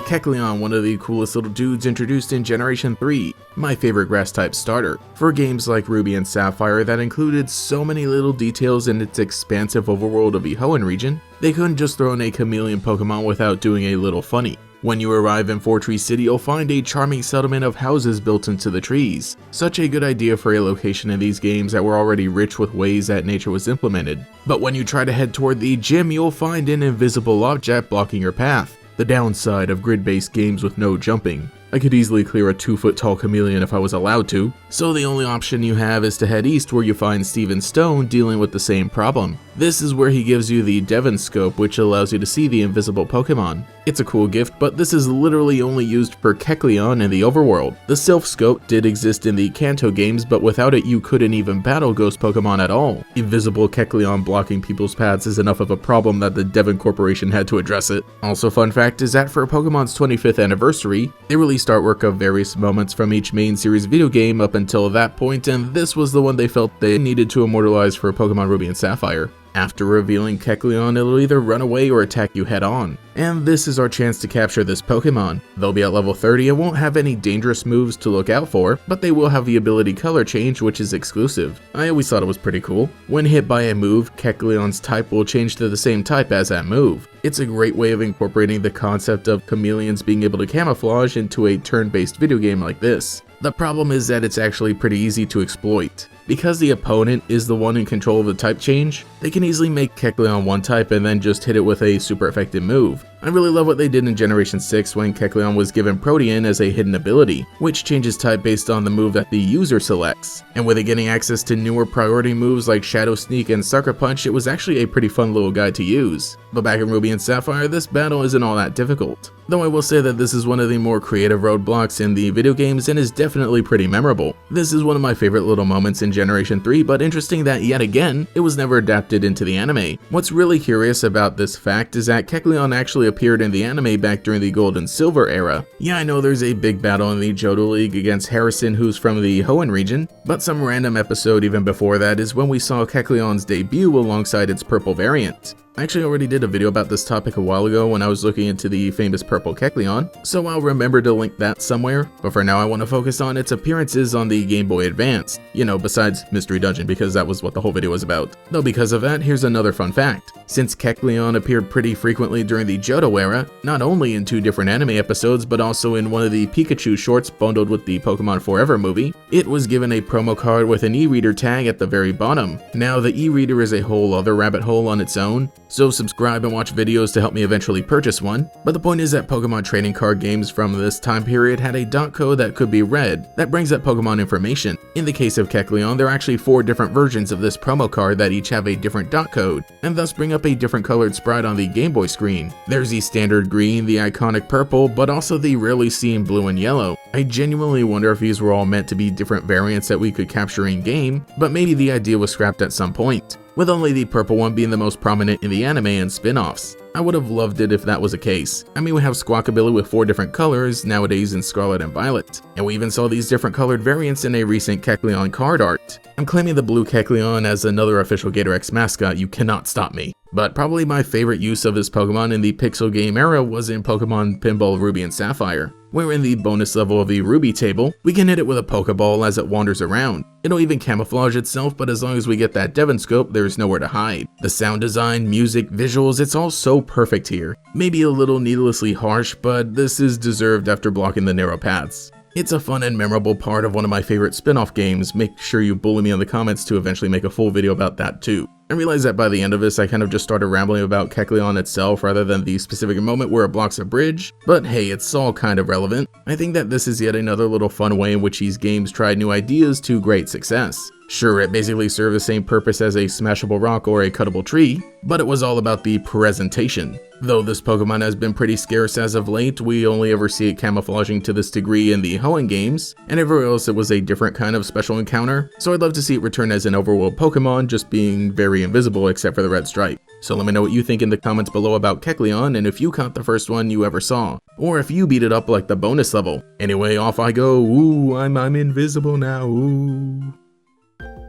Kecleon, one of the coolest little dudes introduced in Generation 3, my favorite grass type starter. For games like Ruby and Sapphire that included so many little details in its expansive overworld of the Hoenn region, they couldn't just throw in a chameleon Pokemon without doing a little funny. When you arrive in Four Tree City, you'll find a charming settlement of houses built into the trees. Such a good idea for a location in these games that were already rich with ways that nature was implemented. But when you try to head toward the gym, you'll find an invisible object blocking your path. The downside of grid-based games with no jumping. I could easily clear a 2-foot-tall chameleon if I was allowed to, so the only option you have is to head east where you find Steven Stone dealing with the same problem. This is where he gives you the Devon Scope, which allows you to see the invisible Pokemon. It's a cool gift, but this is literally only used for Kecleon in the overworld. The Sylph Scope did exist in the Kanto games, but without it you couldn't even battle ghost Pokemon at all. Invisible Kecleon blocking people's paths is enough of a problem that the Devon Corporation had to address it. Also, fun fact is that for Pokemon's 25th anniversary, they released artwork of various moments from each main series video game up until that point, and this was the one they felt they needed to immortalize for Pokemon Ruby and Sapphire. After revealing Kecleon, it'll either run away or attack you head on. And this is our chance to capture this Pokemon. They'll be at level 30 and won't have any dangerous moves to look out for, but they will have the ability Color Change, which is exclusive. I always thought it was pretty cool. When hit by a move, Kecleon's type will change to the same type as that move. It's a great way of incorporating the concept of chameleons being able to camouflage into a turn-based video game like this. The problem is that it's actually pretty easy to exploit. Because the opponent is the one in control of the type change, they can easily make Kecleon one type and then just hit it with a super effective move. I really love what they did in Generation 6 when Kecleon was given Protean as a hidden ability, which changes type based on the move that the user selects. And with it getting access to newer priority moves like Shadow Sneak and Sucker Punch, it was actually a pretty fun little guide to use. But back in Ruby and Sapphire, this battle isn't all that difficult. Though I will say that this is one of the more creative roadblocks in the video games and is definitely pretty memorable. This is one of my favorite little moments in Generation 3, but interesting that yet again, it was never adapted into the anime. What's really curious about this fact is that Kecleon actually appeared in the anime back during the Gold and Silver era. Yeah, I know there's a big battle in the Johto League against Harrison, who's from the Hoenn region, but some random episode even before that is when we saw Kecleon's debut alongside its purple variant. I actually already did a video about this topic a while ago when I was looking into the famous purple Kecleon, so I'll remember to link that somewhere, but for now I want to focus on its appearances on the Game Boy Advance, besides Mystery Dungeon, because that was what the whole video was about. Though because of that, here's another fun fact. Since Kecleon appeared pretty frequently during the Johto era, not only in 2 different anime episodes but also in one of the Pikachu shorts bundled with the Pokemon Forever movie, it was given a promo card with an e-reader tag at the very bottom. Now the e-reader is a whole other rabbit hole on its own, so subscribe and watch videos to help me eventually purchase one. But the point is that Pokemon trading card games from this time period had a dot code that could be read that brings up Pokemon information. In the case of Kecleon, there are actually 4 different versions of this promo card that each have a different dot code, and thus bring up a different colored sprite on the Game Boy screen. There's the standard green, the iconic purple, but also the rarely seen blue and yellow. I genuinely wonder if these were all meant to be different variants that we could capture in game, but maybe the idea was scrapped at some point, with only the purple one being the most prominent in the anime and spin-offs. I would have loved it if that was the case. I mean, we have Squawkabilly with 4 different colors nowadays in Scarlet and Violet, and we even saw these different colored variants in a recent Kecleon card art. I'm claiming the blue Kecleon as another official Gator X mascot, you cannot stop me. But probably my favorite use of this Pokemon in the pixel game era was in Pokemon Pinball Ruby and Sapphire, where in the bonus level of the Ruby table, we can hit it with a Pokeball as it wanders around. It'll even camouflage itself, but as long as we get that Devon Scope, there's nowhere to hide. The sound design, music, visuals, it's all so perfect here. Maybe a little needlessly harsh, but this is deserved after blocking the narrow paths. It's a fun and memorable part of one of my favorite spin-off games. Make sure you bully me in the comments to eventually make a full video about that too. I realized that by the end of this I kind of just started rambling about Kecleon itself rather than the specific moment where it blocks a bridge, but hey, it's all kind of relevant. I think that this is yet another little fun way in which these games tried new ideas to great success. Sure, it basically served the same purpose as a smashable rock or a cuttable tree, but it was all about the presentation. Though this Pokemon has been pretty scarce as of late, we only ever see it camouflaging to this degree in the Hoenn games, and everywhere else it was a different kind of special encounter, so I'd love to see it return as an overworld Pokemon, just being very invisible except for the red stripe. So let me know what you think in the comments below about Kecleon, and if you caught the first one you ever saw, or if you beat it up like the bonus level. Anyway, off I go. Ooh, I'm invisible now. Ooh.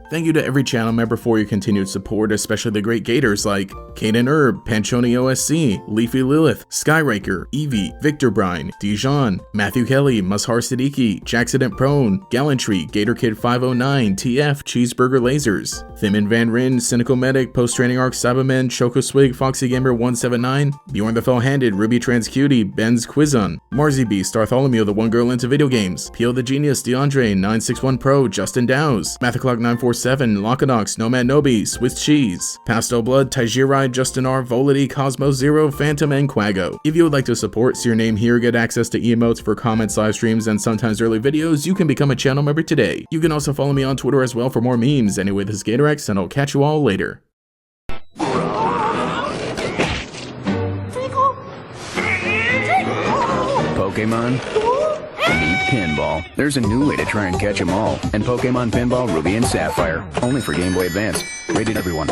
Thank you to every channel member for your continued support, especially the great gators like Kaden Herb, Panchoni OSC, Leafy Lilith, Skyraker, Evie, Victor Brine, Dijon, Matthew Kelly, Mushar Siddiqui, Jacksident Prone, Gallantry, Gator Kid 509, TF, Cheeseburger Lasers, Thimin Van Ryn, Cynical Medic, Post Training Arc, Cyberman, Choco Swig, Foxy Gamer 179, Bjorn the Fell-Handed, Ruby Trans Cutie, Ben's Quizon, Marzi Beast, Bartholomew, the One Girl into Video Games, Peel the Genius, DeAndre, 961 Pro, Justin Dows, Mathaclock 947, Lockanox, Nomad Nobi, Swiss Cheese, Pastel Blood, Taijirai, Justin R, Volity, Cosmo Zero, Phantom, and Quago. If you would like to support, see your name here, get access to emotes for comments, live streams, and sometimes early videos, you can become a channel member today. You can also follow me on Twitter as well for more memes. Anyway, this is GatorX, and I'll catch you all later. Pokémon? Meet Pinball. There's a new way to try and catch 'em all. And Pokémon Pinball Ruby and Sapphire. Only for Game Boy Advance. Rated everyone.